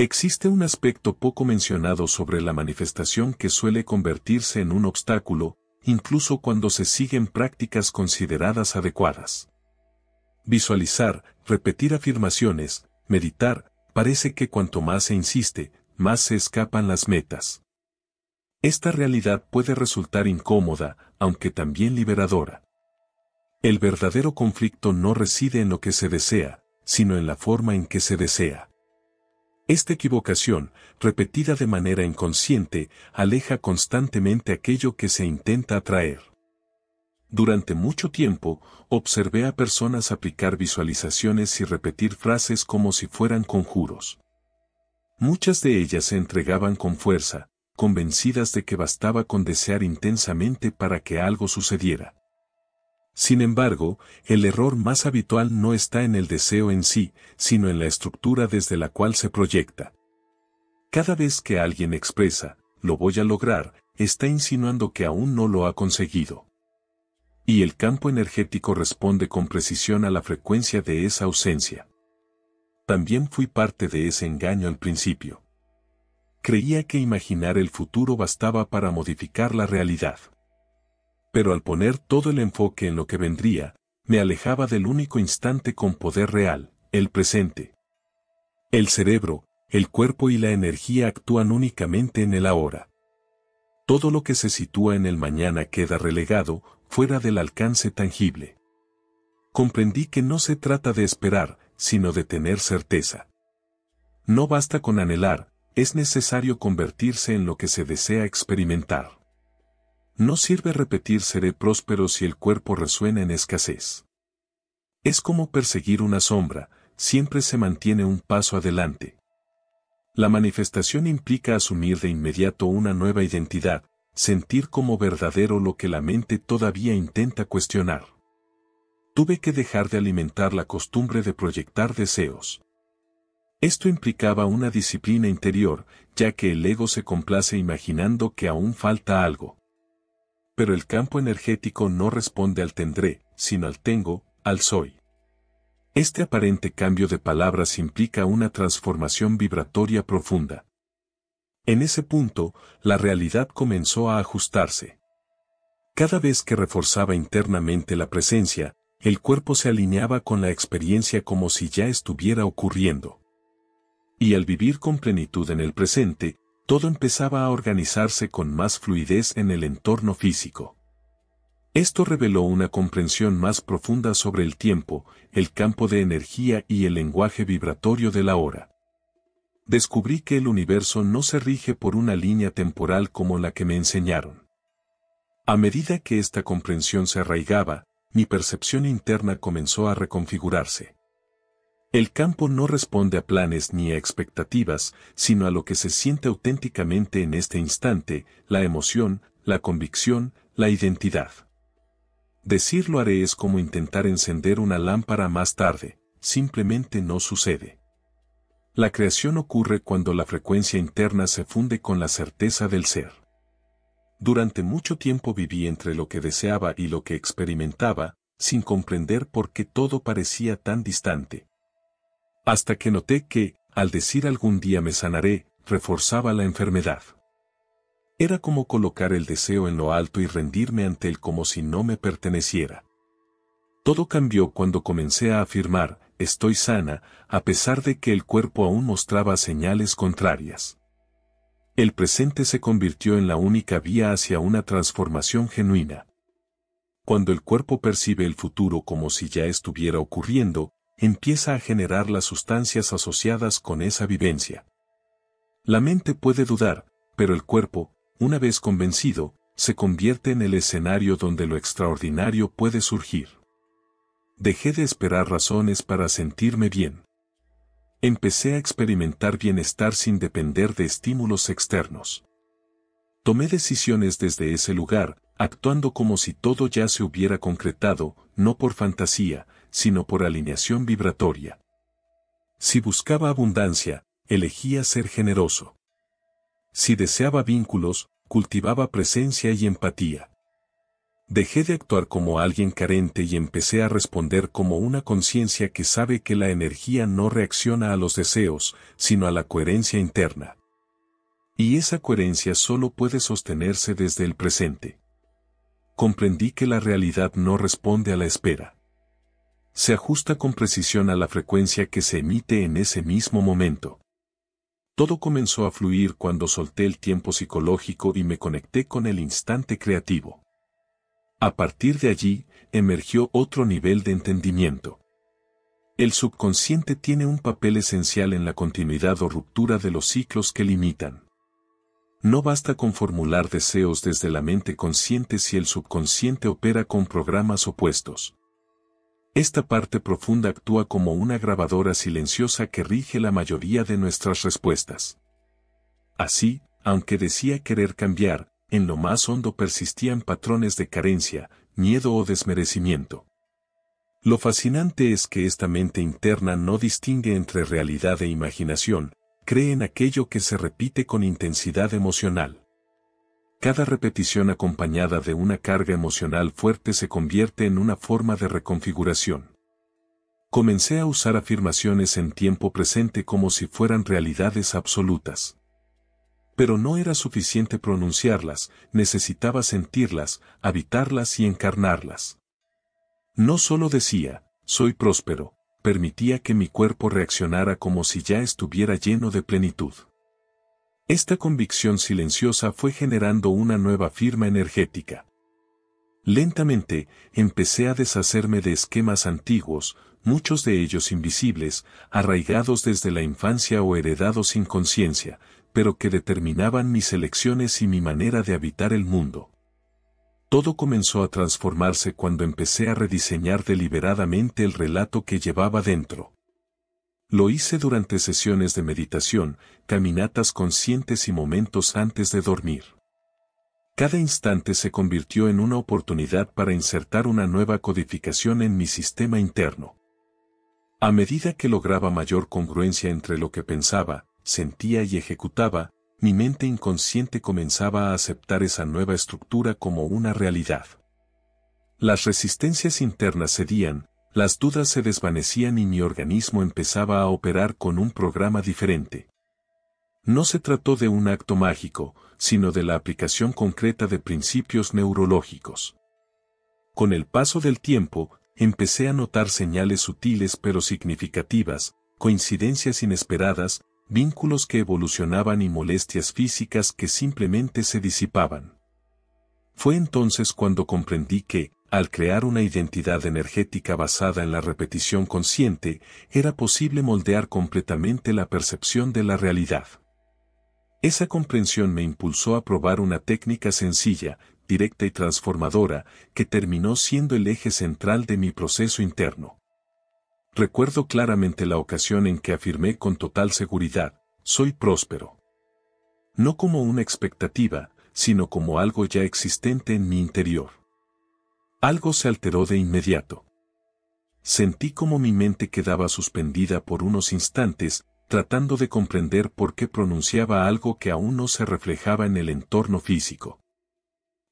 Existe un aspecto poco mencionado sobre la manifestación que suele convertirse en un obstáculo, incluso cuando se siguen prácticas consideradas adecuadas. Visualizar, repetir afirmaciones, meditar, parece que cuanto más se insiste, más se escapan las metas. Esta realidad puede resultar incómoda, aunque también liberadora. El verdadero conflicto no reside en lo que se desea, sino en la forma en que se desea. Esta equivocación, repetida de manera inconsciente, aleja constantemente aquello que se intenta atraer. Durante mucho tiempo, observé a personas aplicar visualizaciones y repetir frases como si fueran conjuros. Muchas de ellas se entregaban con fuerza, convencidas de que bastaba con desear intensamente para que algo sucediera. Sin embargo, el error más habitual no está en el deseo en sí, sino en la estructura desde la cual se proyecta. Cada vez que alguien expresa, "lo voy a lograr", está insinuando que aún no lo ha conseguido. Y el campo energético responde con precisión a la frecuencia de esa ausencia. También fui parte de ese engaño al principio. Creía que imaginar el futuro bastaba para modificar la realidad. Pero al poner todo el enfoque en lo que vendría, me alejaba del único instante con poder real, el presente. El cerebro, el cuerpo y la energía actúan únicamente en el ahora. Todo lo que se sitúa en el mañana queda relegado, fuera del alcance tangible. Comprendí que no se trata de esperar, sino de tener certeza. No basta con anhelar, es necesario convertirse en lo que se desea experimentar. No sirve repetir "seré próspero" si el cuerpo resuena en escasez. Es como perseguir una sombra, siempre se mantiene un paso adelante. La manifestación implica asumir de inmediato una nueva identidad, sentir como verdadero lo que la mente todavía intenta cuestionar. Tuve que dejar de alimentar la costumbre de proyectar deseos. Esto implicaba una disciplina interior, ya que el ego se complace imaginando que aún falta algo. Pero el campo energético no responde al tendré, sino al tengo, al soy. Este aparente cambio de palabras implica una transformación vibratoria profunda. En ese punto, la realidad comenzó a ajustarse. Cada vez que reforzaba internamente la presencia, el cuerpo se alineaba con la experiencia como si ya estuviera ocurriendo. Y al vivir con plenitud en el presente, todo empezaba a organizarse con más fluidez en el entorno físico. Esto reveló una comprensión más profunda sobre el tiempo, el campo de energía y el lenguaje vibratorio de la hora. Descubrí que el universo no se rige por una línea temporal como la que me enseñaron. A medida que esta comprensión se arraigaba, mi percepción interna comenzó a reconfigurarse. El campo no responde a planes ni a expectativas, sino a lo que se siente auténticamente en este instante, la emoción, la convicción, la identidad. Decir "lo haré" es como intentar encender una lámpara más tarde, simplemente no sucede. La creación ocurre cuando la frecuencia interna se funde con la certeza del ser. Durante mucho tiempo viví entre lo que deseaba y lo que experimentaba, sin comprender por qué todo parecía tan distante. Hasta que noté que, al decir "algún día me sanaré", reforzaba la enfermedad. Era como colocar el deseo en lo alto y rendirme ante él como si no me perteneciera. Todo cambió cuando comencé a afirmar "estoy sana", a pesar de que el cuerpo aún mostraba señales contrarias. El presente se convirtió en la única vía hacia una transformación genuina. Cuando el cuerpo percibe el futuro como si ya estuviera ocurriendo, empieza a generar las sustancias asociadas con esa vivencia. La mente puede dudar, pero el cuerpo, una vez convencido, se convierte en el escenario donde lo extraordinario puede surgir. Dejé de esperar razones para sentirme bien. Empecé a experimentar bienestar sin depender de estímulos externos. Tomé decisiones desde ese lugar, actuando como si todo ya se hubiera concretado, no por fantasía, sino por alineación vibratoria. Si buscaba abundancia, elegía ser generoso. Si deseaba vínculos, cultivaba presencia y empatía. Dejé de actuar como alguien carente y empecé a responder como una conciencia que sabe que la energía no reacciona a los deseos, sino a la coherencia interna. Y esa coherencia solo puede sostenerse desde el presente. Comprendí que la realidad no responde a la espera. Se ajusta con precisión a la frecuencia que se emite en ese mismo momento. Todo comenzó a fluir cuando solté el tiempo psicológico y me conecté con el instante creativo. A partir de allí, emergió otro nivel de entendimiento. El subconsciente tiene un papel esencial en la continuidad o ruptura de los ciclos que limitan. No basta con formular deseos desde la mente consciente si el subconsciente opera con programas opuestos. Esta parte profunda actúa como una grabadora silenciosa que rige la mayoría de nuestras respuestas. Así, aunque decía querer cambiar, en lo más hondo persistían patrones de carencia, miedo o desmerecimiento. Lo fascinante es que esta mente interna no distingue entre realidad e imaginación, cree en aquello que se repite con intensidad emocional. Cada repetición acompañada de una carga emocional fuerte se convierte en una forma de reconfiguración. Comencé a usar afirmaciones en tiempo presente como si fueran realidades absolutas. Pero no era suficiente pronunciarlas, necesitaba sentirlas, habitarlas y encarnarlas. No solo decía, soy próspero, permitía que mi cuerpo reaccionara como si ya estuviera lleno de plenitud. Esta convicción silenciosa fue generando una nueva firma energética. Lentamente, empecé a deshacerme de esquemas antiguos, muchos de ellos invisibles, arraigados desde la infancia o heredados sin conciencia, pero que determinaban mis elecciones y mi manera de habitar el mundo. Todo comenzó a transformarse cuando empecé a rediseñar deliberadamente el relato que llevaba dentro. Lo hice durante sesiones de meditación, caminatas conscientes y momentos antes de dormir. Cada instante se convirtió en una oportunidad para insertar una nueva codificación en mi sistema interno. A medida que lograba mayor congruencia entre lo que pensaba, sentía y ejecutaba, mi mente inconsciente comenzaba a aceptar esa nueva estructura como una realidad. Las resistencias internas cedían, las dudas se desvanecían y mi organismo empezaba a operar con un programa diferente. No se trató de un acto mágico, sino de la aplicación concreta de principios neurológicos. Con el paso del tiempo, empecé a notar señales sutiles pero significativas, coincidencias inesperadas, vínculos que evolucionaban y molestias físicas que simplemente se disipaban. Fue entonces cuando comprendí que, al crear una identidad energética basada en la repetición consciente, era posible moldear completamente la percepción de la realidad. Esa comprensión me impulsó a probar una técnica sencilla, directa y transformadora, que terminó siendo el eje central de mi proceso interno. Recuerdo claramente la ocasión en que afirmé con total seguridad, soy próspero. No como una expectativa, sino como algo ya existente en mi interior. Algo se alteró de inmediato. Sentí como mi mente quedaba suspendida por unos instantes, tratando de comprender por qué pronunciaba algo que aún no se reflejaba en el entorno físico.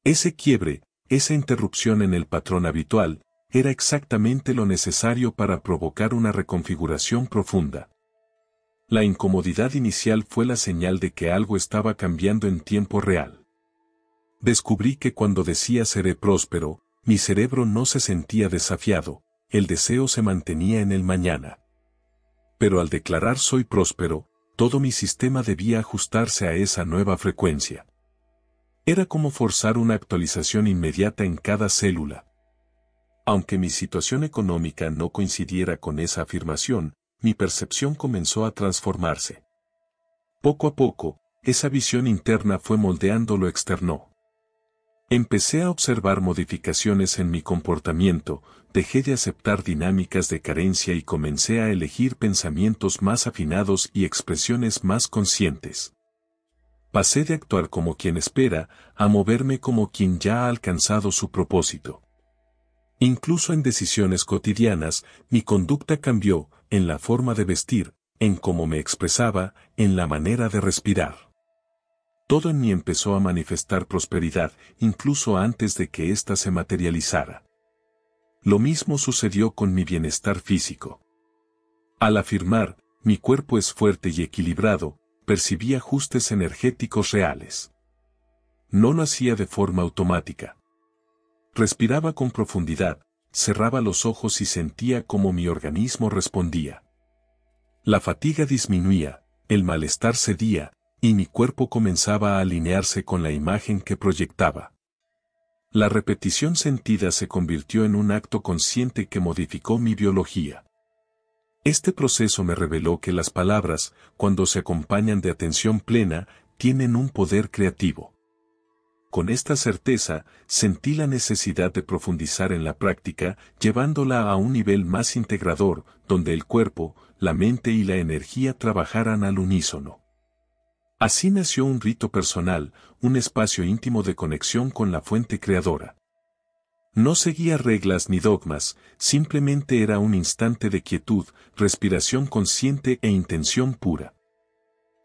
Ese quiebre, esa interrupción en el patrón habitual, era exactamente lo necesario para provocar una reconfiguración profunda. La incomodidad inicial fue la señal de que algo estaba cambiando en tiempo real. Descubrí que cuando decía seré próspero, mi cerebro no se sentía desafiado, el deseo se mantenía en el mañana. Pero al declarar soy próspero, todo mi sistema debía ajustarse a esa nueva frecuencia. Era como forzar una actualización inmediata en cada célula. Aunque mi situación económica no coincidiera con esa afirmación, mi percepción comenzó a transformarse. Poco a poco, esa visión interna fue moldeando lo externo. Empecé a observar modificaciones en mi comportamiento, dejé de aceptar dinámicas de carencia y comencé a elegir pensamientos más afinados y expresiones más conscientes. Pasé de actuar como quien espera, a moverme como quien ya ha alcanzado su propósito. Incluso en decisiones cotidianas, mi conducta cambió, en la forma de vestir, en cómo me expresaba, en la manera de respirar. Todo en mí empezó a manifestar prosperidad, incluso antes de que ésta se materializara. Lo mismo sucedió con mi bienestar físico. Al afirmar, mi cuerpo es fuerte y equilibrado, percibí ajustes energéticos reales. No lo hacía de forma automática. Respiraba con profundidad, cerraba los ojos y sentía cómo mi organismo respondía. La fatiga disminuía, el malestar cedía, y mi cuerpo comenzaba a alinearse con la imagen que proyectaba. La repetición sentida se convirtió en un acto consciente que modificó mi biología. Este proceso me reveló que las palabras, cuando se acompañan de atención plena, tienen un poder creativo. Con esta certeza, sentí la necesidad de profundizar en la práctica, llevándola a un nivel más integrador, donde el cuerpo, la mente y la energía trabajaran al unísono. Así nació un rito personal, un espacio íntimo de conexión con la fuente creadora. No seguía reglas ni dogmas, simplemente era un instante de quietud, respiración consciente e intención pura.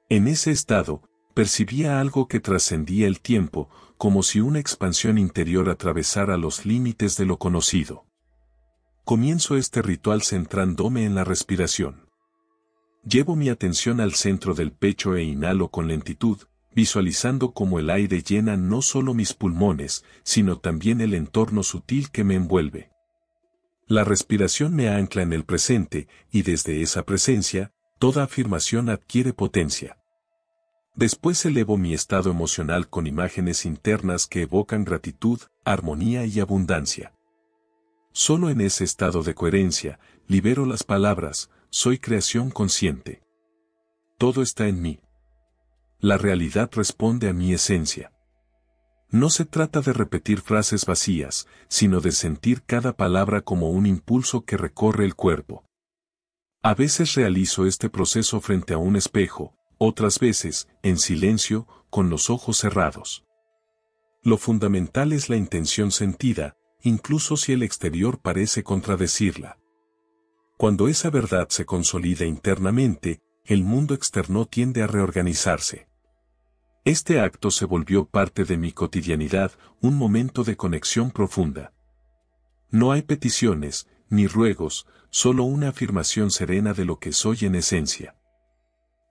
En ese estado, percibía algo que trascendía el tiempo, como si una expansión interior atravesara los límites de lo conocido. Comienzo este ritual centrándome en la respiración. Llevo mi atención al centro del pecho e inhalo con lentitud, visualizando cómo el aire llena no solo mis pulmones, sino también el entorno sutil que me envuelve. La respiración me ancla en el presente, y desde esa presencia, toda afirmación adquiere potencia. Después elevo mi estado emocional con imágenes internas que evocan gratitud, armonía y abundancia. Solo en ese estado de coherencia, libero las palabras, soy creación consciente. Todo está en mí. La realidad responde a mi esencia. No se trata de repetir frases vacías, sino de sentir cada palabra como un impulso que recorre el cuerpo. A veces realizo este proceso frente a un espejo, otras veces, en silencio, con los ojos cerrados. Lo fundamental es la intención sentida, incluso si el exterior parece contradecirla. Cuando esa verdad se consolida internamente, el mundo externo tiende a reorganizarse. Este acto se volvió parte de mi cotidianidad, un momento de conexión profunda. No hay peticiones, ni ruegos, solo una afirmación serena de lo que soy en esencia.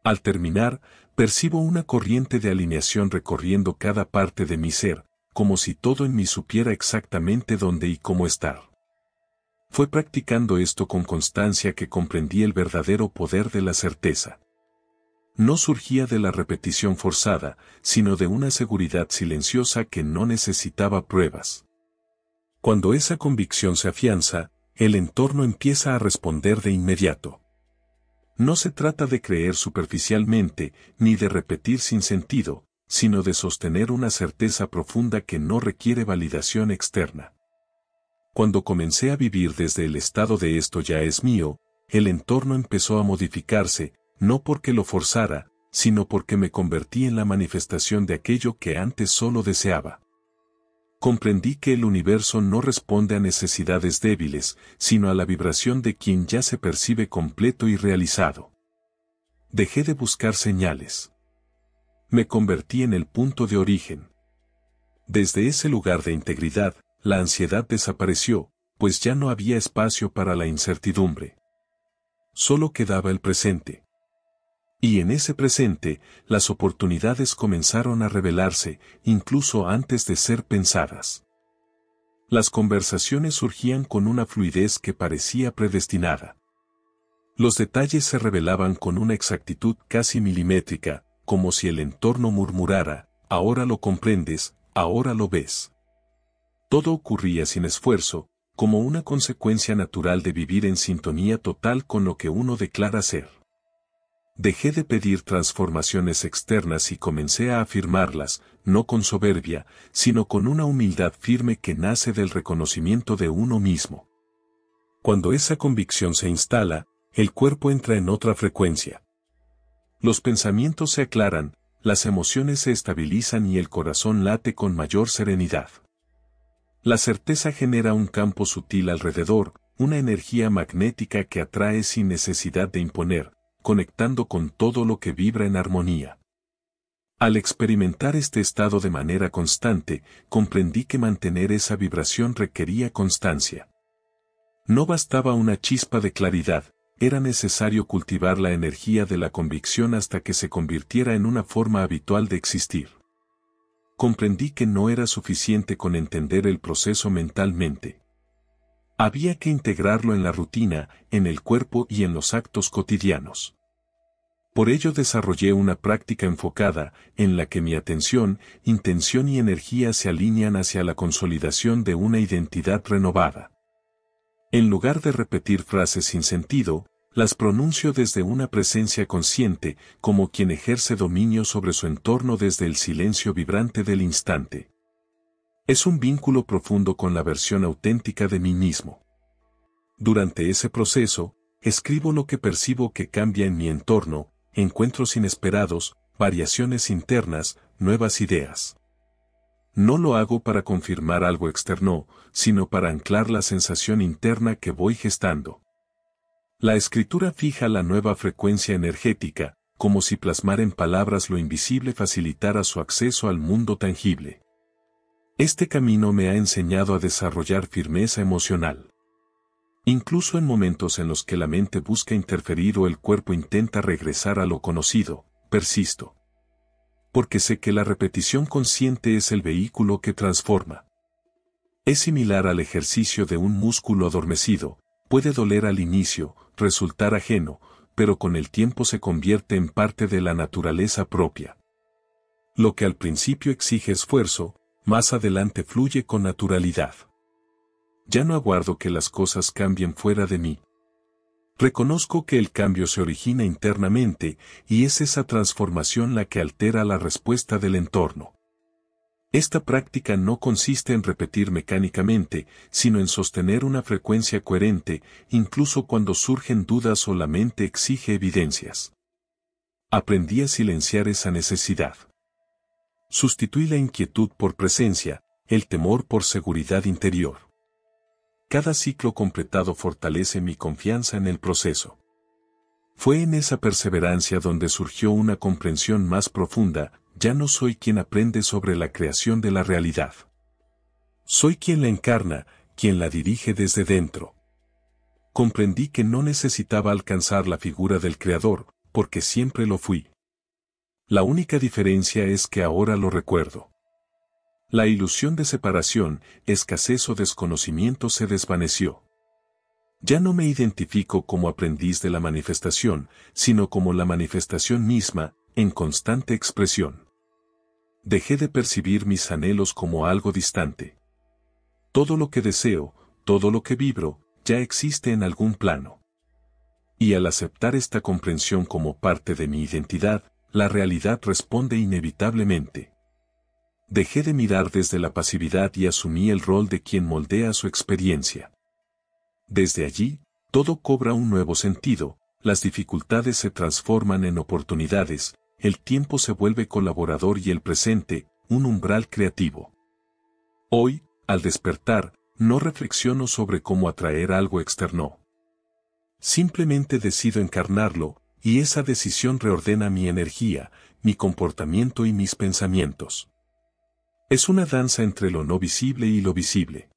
Al terminar, percibo una corriente de alineación recorriendo cada parte de mi ser, como si todo en mí supiera exactamente dónde y cómo estar. Fue practicando esto con constancia que comprendí el verdadero poder de la certeza. No surgía de la repetición forzada, sino de una seguridad silenciosa que no necesitaba pruebas. Cuando esa convicción se afianza, el entorno empieza a responder de inmediato. No se trata de creer superficialmente, ni de repetir sin sentido, sino de sostener una certeza profunda que no requiere validación externa. Cuando comencé a vivir desde el estado de esto ya es mío, el entorno empezó a modificarse, no porque lo forzara, sino porque me convertí en la manifestación de aquello que antes solo deseaba. Comprendí que el universo no responde a necesidades débiles, sino a la vibración de quien ya se percibe completo y realizado. Dejé de buscar señales. Me convertí en el punto de origen. Desde ese lugar de integridad, la ansiedad desapareció, pues ya no había espacio para la incertidumbre. Solo quedaba el presente. Y en ese presente, las oportunidades comenzaron a revelarse, incluso antes de ser pensadas. Las conversaciones surgían con una fluidez que parecía predestinada. Los detalles se revelaban con una exactitud casi milimétrica, como si el entorno murmurara, ahora lo comprendes, ahora lo ves. Todo ocurría sin esfuerzo, como una consecuencia natural de vivir en sintonía total con lo que uno declara ser. Dejé de pedir transformaciones externas y comencé a afirmarlas, no con soberbia, sino con una humildad firme que nace del reconocimiento de uno mismo. Cuando esa convicción se instala, el cuerpo entra en otra frecuencia. Los pensamientos se aclaran, las emociones se estabilizan y el corazón late con mayor serenidad. La certeza genera un campo sutil alrededor, una energía magnética que atrae sin necesidad de imponer, conectando con todo lo que vibra en armonía. Al experimentar este estado de manera constante, comprendí que mantener esa vibración requería constancia. No bastaba una chispa de claridad, era necesario cultivar la energía de la convicción hasta que se convirtiera en una forma habitual de existir. Comprendí que no era suficiente con entender el proceso mentalmente. Había que integrarlo en la rutina, en el cuerpo y en los actos cotidianos. Por ello desarrollé una práctica enfocada, en la que mi atención, intención y energía se alinean hacia la consolidación de una identidad renovada. En lugar de repetir frases sin sentido, las pronuncio desde una presencia consciente, como quien ejerce dominio sobre su entorno desde el silencio vibrante del instante. Es un vínculo profundo con la versión auténtica de mí mismo. Durante ese proceso, escribo lo que percibo que cambia en mi entorno, encuentros inesperados, variaciones internas, nuevas ideas. No lo hago para confirmar algo externo, sino para anclar la sensación interna que voy gestando. La escritura fija la nueva frecuencia energética, como si plasmar en palabras lo invisible facilitara su acceso al mundo tangible. Este camino me ha enseñado a desarrollar firmeza emocional. Incluso en momentos en los que la mente busca interferir o el cuerpo intenta regresar a lo conocido, persisto. Porque sé que la repetición consciente es el vehículo que transforma. Es similar al ejercicio de un músculo adormecido, puede doler al inicio, resultar ajeno, pero con el tiempo se convierte en parte de la naturaleza propia. Lo que al principio exige esfuerzo, más adelante fluye con naturalidad. Ya no aguardo que las cosas cambien fuera de mí. Reconozco que el cambio se origina internamente, y es esa transformación la que altera la respuesta del entorno. Esta práctica no consiste en repetir mecánicamente, sino en sostener una frecuencia coherente, incluso cuando surgen dudas o la mente exige evidencias. Aprendí a silenciar esa necesidad. Sustituí la inquietud por presencia, el temor por seguridad interior. Cada ciclo completado fortalece mi confianza en el proceso. Fue en esa perseverancia donde surgió una comprensión más profunda: ya no soy quien aprende sobre la creación de la realidad. Soy quien la encarna, quien la dirige desde dentro. Comprendí que no necesitaba alcanzar la figura del Creador, porque siempre lo fui. La única diferencia es que ahora lo recuerdo. La ilusión de separación, escasez o desconocimiento se desvaneció. Ya no me identifico como aprendiz de la manifestación, sino como la manifestación misma, en constante expresión. Dejé de percibir mis anhelos como algo distante. Todo lo que deseo, todo lo que vibro, ya existe en algún plano. Y al aceptar esta comprensión como parte de mi identidad, la realidad responde inevitablemente. Dejé de mirar desde la pasividad y asumí el rol de quien moldea su experiencia. Desde allí, todo cobra un nuevo sentido, las dificultades se transforman en oportunidades, el tiempo se vuelve colaborador y el presente, un umbral creativo. Hoy, al despertar, no reflexiono sobre cómo atraer algo externo. Simplemente decido encarnarlo, y esa decisión reordena mi energía, mi comportamiento y mis pensamientos. Es una danza entre lo no visible y lo visible.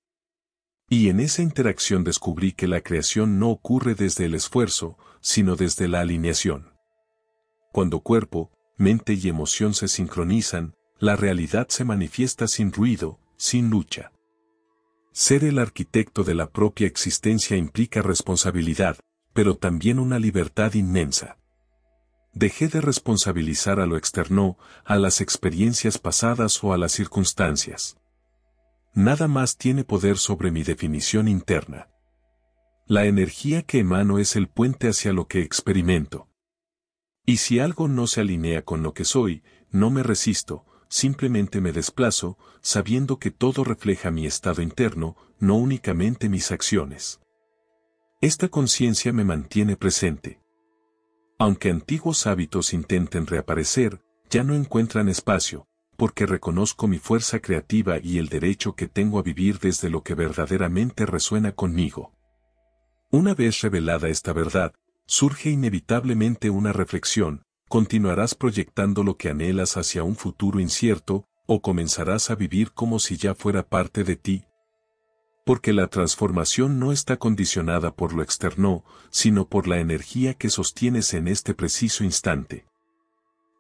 Y en esa interacción descubrí que la creación no ocurre desde el esfuerzo, sino desde la alineación. Cuando cuerpo, mente y emoción se sincronizan, la realidad se manifiesta sin ruido, sin lucha. Ser el arquitecto de la propia existencia implica responsabilidad, pero también una libertad inmensa. Dejé de responsabilizar a lo externo, a las experiencias pasadas o a las circunstancias. Nada más tiene poder sobre mi definición interna. La energía que emano es el puente hacia lo que experimento. Y si algo no se alinea con lo que soy, no me resisto, simplemente me desplazo, sabiendo que todo refleja mi estado interno, no únicamente mis acciones. Esta conciencia me mantiene presente. Aunque antiguos hábitos intenten reaparecer, ya no encuentran espacio, porque reconozco mi fuerza creativa y el derecho que tengo a vivir desde lo que verdaderamente resuena conmigo. Una vez revelada esta verdad, surge inevitablemente una reflexión: continuarás proyectando lo que anhelas hacia un futuro incierto, o comenzarás a vivir como si ya fuera parte de ti. Porque la transformación no está condicionada por lo externo, sino por la energía que sostienes en este preciso instante.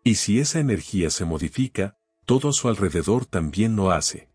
Y si esa energía se modifica, todo a su alrededor también lo hace.